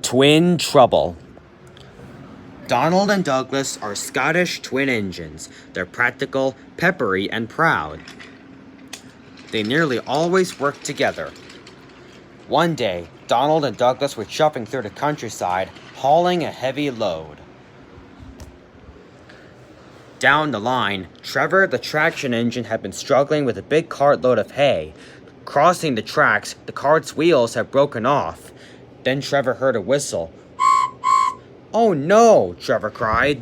Twin Trouble. Donald and Douglas are Scottish twin engines. They're practical, peppery, and proud. They nearly always work together. One day, Donald and Douglas were chopping through the countryside, hauling a heavy load. Down the line, Trevor, the traction engine, had been struggling with a big cartload of hay. Crossing the tracks, the cart's wheels had broken off. Then Trevor heard a whistle. "Oh no!" Trevor cried.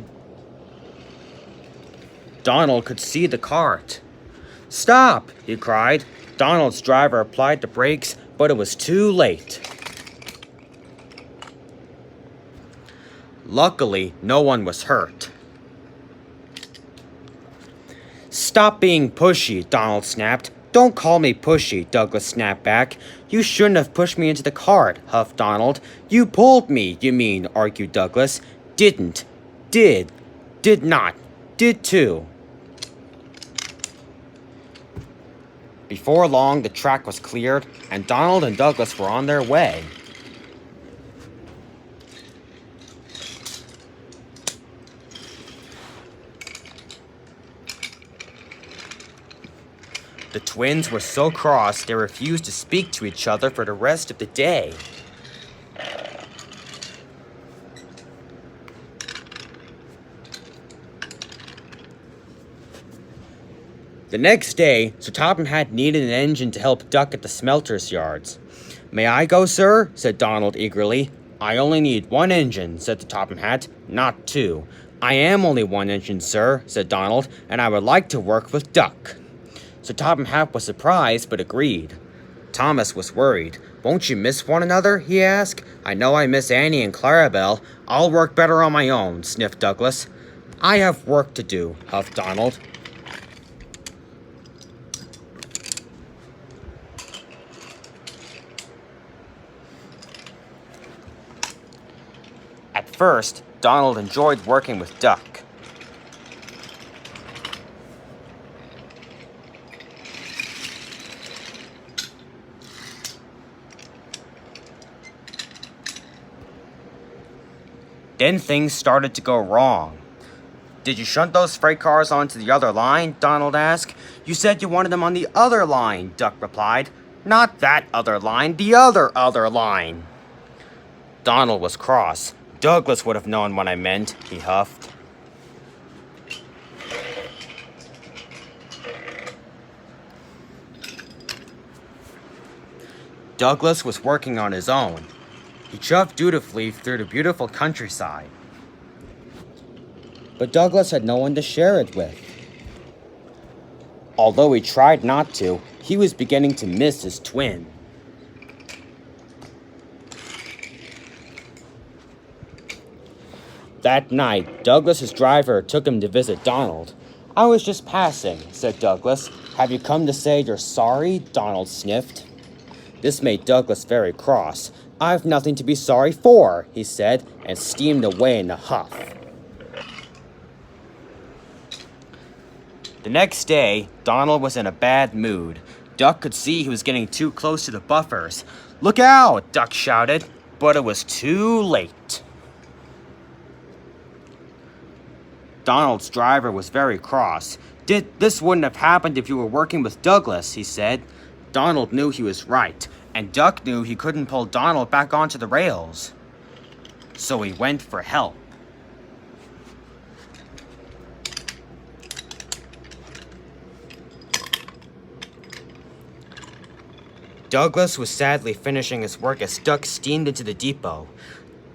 Donald could see the cart. "Stop!" he cried. Donald's driver applied the brakes, but it was too late. Luckily, no one was hurt. "Stop being pushy," Donald snapped. "Don't call me pushy," Douglas snapped back. "You shouldn't have pushed me into the cart," huffed Donald. "You pulled me, you mean," argued Douglas. "Didn't. Did. Did not. Did too." Before long, the track was cleared, and Donald and Douglas were on their way. The twins were so cross they refused to speak to each other for the rest of the day. The next day, Sir Topham Hatt needed an engine to help Duck at the smelter's yards. "May I go, sir?" said Donald eagerly. "I only need one engine," said the Topham Hatt, "not two." "I am only one engine, sir," said Donald, "and I would like to work with Duck." Sir Topham Hatt was surprised, but agreed. Thomas was worried. "Won't you miss one another?" he asked. "I know I miss Annie and Clarabelle. I'll work better on my own," sniffed Douglas. "I have work to do," huffed Donald. At first, Donald enjoyed working with Duck. Then things started to go wrong. "Did you shunt those freight cars onto the other line?" Donald asked. "You said you wanted them on the other line," Duck replied. "Not that other line, the other line." Donald was cross. "Douglas would have known what I meant," he huffed. Douglas was working on his own. He chuffed dutifully through the beautiful countryside. But Douglas had no one to share it with. Although he tried not to, he was beginning to miss his twin. That night, Douglas's driver took him to visit Donald. "I was just passing," said Douglas. "Have you come to say you're sorry?" Donald sniffed. This made Douglas very cross. "I've nothing to be sorry for," he said, and steamed away in a huff. The next day, Donald was in a bad mood. Duck could see he was getting too close to the buffers. "Look out!" Duck shouted, but it was too late. Donald's driver was very cross. "This wouldn't have happened if you were working with Douglas," he said. Donald knew he was right, and Duck knew he couldn't pull Donald back onto the rails. So he went for help. Douglas was sadly finishing his work as Duck steamed into the depot.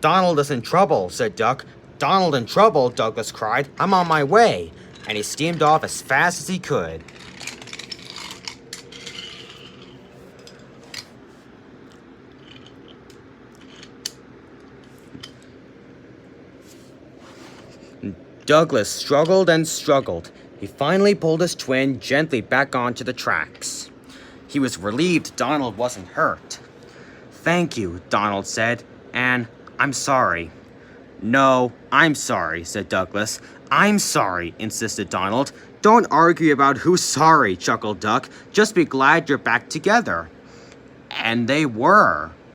"Donald is in trouble," said Duck. "Donald in trouble," Douglas cried. "I'm on my way." And he steamed off as fast as he could. Douglas struggled and struggled. He finally pulled his twin gently back onto the tracks. He was relieved Donald wasn't hurt. "Thank you," Donald said, "and I'm sorry." "No, I'm sorry," said Douglas. "I'm sorry," insisted Donald. "Don't argue about who's sorry," chuckled Duck. "Just be glad you're back together." And they were.